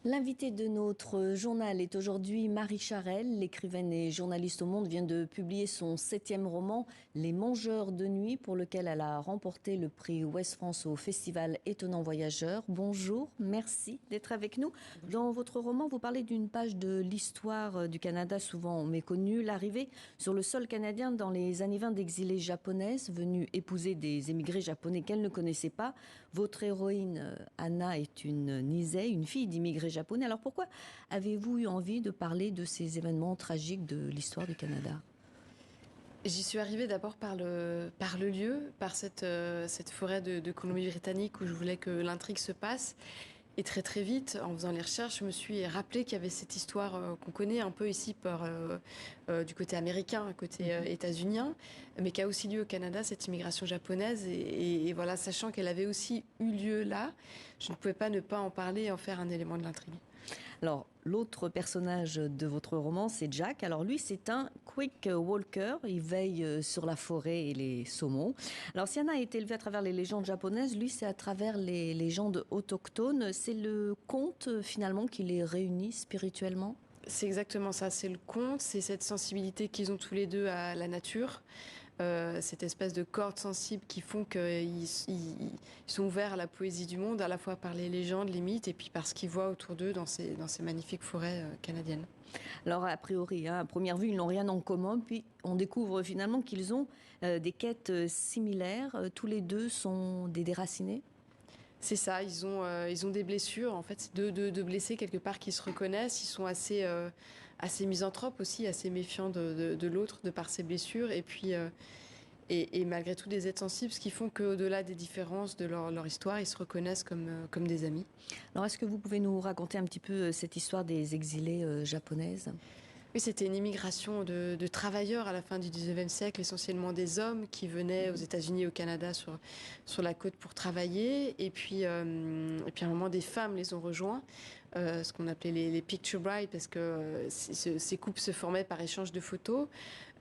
L'invité de notre journal est aujourd'hui Marie Charelle. L'écrivaine et journaliste au Monde vient de publier son 7e roman, Les Mangeurs de nuit, pour lequel elle a remporté le prix Ouest France au festival Étonnant Voyageur. Bonjour, merci d'être avec nous. Dans votre roman, vous parlez d'une page de l'histoire du Canada souvent méconnue, l'arrivée sur le sol canadien dans les années 20 d'exilées japonaises venues épouser des émigrés japonais qu'elles ne connaissaient pas. Votre héroïne, Anna, est une Nisei, une fille d'immigrés japonais. Alors pourquoi avez-vous eu envie de parler de ces événements tragiques de l'histoire du Canada? J'y suis arrivée d'abord par le lieu, par cette forêt de Colombie-Britannique où je voulais que l'intrigue se passe. Et très très vite, en faisant les recherches, je me suis rappelé qu'il y avait cette histoire qu'on connaît un peu ici du côté américain, côté états-unien, mais qui a aussi lieu au Canada, cette immigration japonaise. Et voilà, sachant qu'elle avait aussi eu lieu là, je ne pouvais pas ne pas en parler et en faire un élément de l'intrigue. Alors, l'autre personnage de votre roman, c'est Jack. Alors lui, c'est un quick walker. Il veille sur la forêt et les saumons. Alors, si Anna est élevée à travers les légendes japonaises, lui, c'est à travers les légendes autochtones. C'est le conte, finalement, qui les réunit spirituellement. C'est exactement ça, c'est le conte, c'est cette sensibilité qu'ils ont tous les deux à la nature, cette espèce de corde sensible qui font qu'ils sont ouverts à la poésie du monde, à la fois par les légendes, les mythes, et puis par ce qu'ils voient autour d'eux dans ces magnifiques forêts canadiennes. Alors, a priori, à première vue, ils n'ont rien en commun. Puis, on découvre finalement qu'ils ont des quêtes similaires. Tous les deux sont des déracinés. C'est ça, ils ont des blessures, en fait, c'est deux blessés quelque part qui se reconnaissent, ils sont assez misanthropes aussi, assez méfiants de l'autre de par ses blessures, et puis et malgré tout des êtres sensibles, ce qui font qu'au-delà des différences de leur histoire, ils se reconnaissent comme des amis. Alors, est-ce que vous pouvez nous raconter un petit peu cette histoire des exilés japonaises? Oui, c'était une immigration de travailleurs à la fin du 19e siècle, essentiellement des hommes qui venaient aux États-Unis et au Canada sur la côte pour travailler. Et puis à un moment, des femmes les ont rejoints, ce qu'on appelait les picture brides, parce que ces couples se formaient par échange de photos.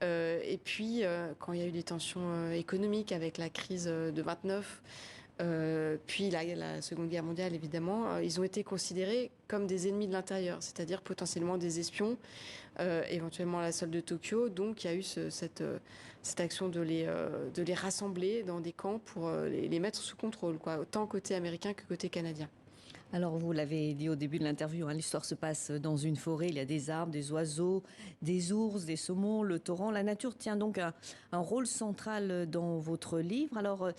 Et puis, quand il y a eu des tensions économiques avec la crise de 29, puis la Seconde Guerre mondiale, évidemment, ils ont été considérés comme des ennemis de l'intérieur, c'est-à-dire potentiellement des espions, éventuellement à la solde de Tokyo. Donc il y a eu cette action de les rassembler dans des camps pour les mettre sous contrôle, quoi, autant côté américain que côté canadien. Alors, vous l'avez dit au début de l'interview, hein, l'histoire se passe dans une forêt. Il y a des arbres, des oiseaux, des ours, des saumons, le torrent. La nature tient donc un rôle central dans votre livre. Alors,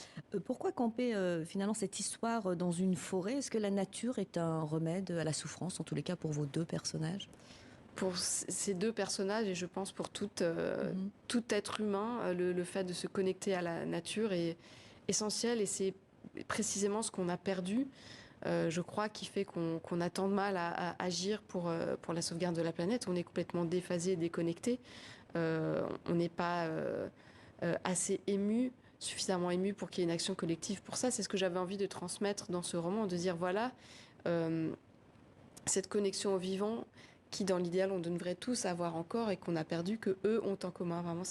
pourquoi camper finalement cette histoire dans une forêt? Est-ce que la nature est un remède à la souffrance, en tous les cas pour vos deux personnages? Pour ces deux personnages, et je pense pour tout être humain, le fait de se connecter à la nature est essentiel, et c'est précisément ce qu'on a perdu, je crois, qui fait qu'on a tant de mal à agir pour la sauvegarde de la planète. On est complètement déphasé, déconnecté. On n'est pas assez ému, suffisamment ému pour qu'il y ait une action collective pour ça. C'est ce que j'avais envie de transmettre dans ce roman, de dire voilà, euh, cette connexion au vivant qui, dans l'idéal, on devrait tous avoir encore et qu'on a perdu, que eux ont en commun. Vraiment,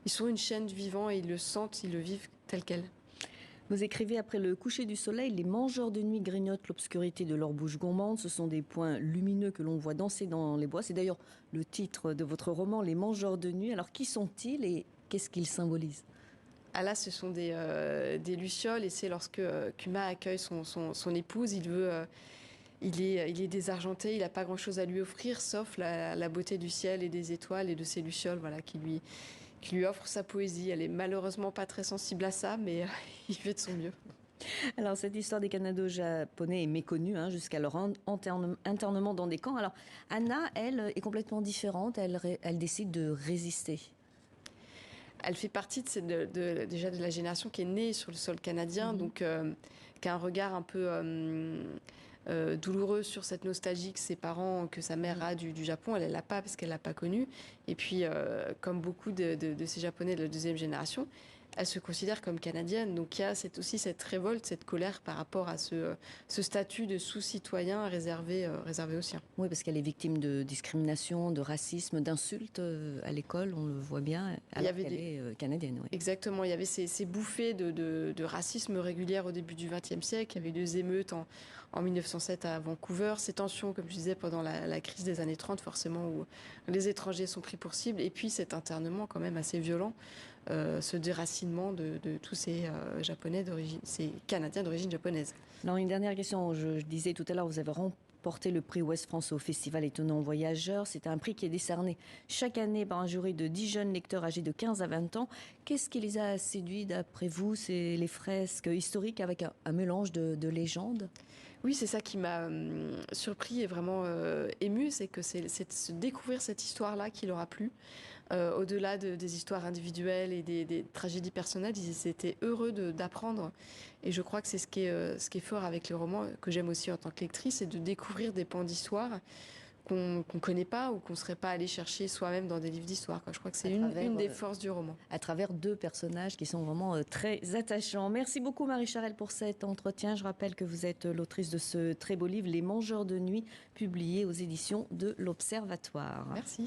ils sont une chaîne du vivant et ils le sentent, ils le vivent tel quel. Vous écrivez: après le coucher du soleil, les mangeurs de nuit grignotent l'obscurité de leur bouche gourmande. Ce sont des points lumineux que l'on voit danser dans les bois. C'est d'ailleurs le titre de votre roman, Les Mangeurs de nuit. Alors, qui sont-ils et qu'est-ce qu'ils symbolisent? Ah là, ce sont des lucioles, et c'est lorsque Kuma accueille son épouse, il est désargenté, il n'a pas grand-chose à lui offrir, sauf la beauté du ciel et des étoiles et de ces lucioles, voilà, qui lui offrent sa poésie. Elle est malheureusement pas très sensible à ça, mais il fait de son mieux. Alors, cette histoire des Canado-Japonais est méconnue, hein, jusqu'à leur internement dans des camps. Alors, Anna, elle, est complètement différente. Elle décide de résister. Elle fait partie déjà de la génération qui est née sur le sol canadien, donc qui a un regard un peu douloureux sur cette nostalgie que ses parents, que sa mère a du Japon. Elle l'a pas parce qu'elle l'a pas connu. Et puis, comme beaucoup de ces Japonais de la deuxième génération, elle se considère comme canadienne. Donc il y a aussi cette révolte, cette colère par rapport à ce statut de sous-citoyen réservé aux siens. Oui, parce qu'elle est victime de discrimination, de racisme, d'insultes à l'école, on le voit bien, alors qu'elle est canadienne. Oui. Exactement, il y avait ces bouffées de racisme régulières au début du XXe siècle. Il y avait eu des émeutes en 1907 à Vancouver, ces tensions, comme je disais, pendant la crise des années 30, forcément, où les étrangers sont pris pour cible, et puis cet internement quand même assez violent, ce déracinement de tous ces ces Canadiens d'origine japonaise. Alors, une dernière question, je disais tout à l'heure, vous avez remporté le prix Ouest France au Festival Étonnant Voyageurs. C'est un prix qui est décerné chaque année par un jury de 10 jeunes lecteurs âgés de 15 à 20 ans. Qu'est-ce qui les a séduits d'après vous? C'est les fresques historiques avec un mélange de légendes? Oui, c'est ça qui m'a surpris et vraiment ému, c'est que c'est de découvrir cette histoire-là qui leur a plu. Au-delà des histoires individuelles et des tragédies personnelles, ils étaient heureux d'apprendre. Et je crois que c'est ce qui est fort avec les romans, que j'aime aussi en tant que lectrice, c'est de découvrir des pans d'histoire qu'on ne connaît pas ou qu'on ne serait pas allé chercher soi-même dans des livres d'histoire. Je crois que c'est une des forces du roman. À travers deux personnages qui sont vraiment très attachants. Merci beaucoup Marie Charelle pour cet entretien. Je rappelle que vous êtes l'autrice de ce très beau livre, Les Mangeurs de nuit, publié aux éditions de l'Observatoire. Merci.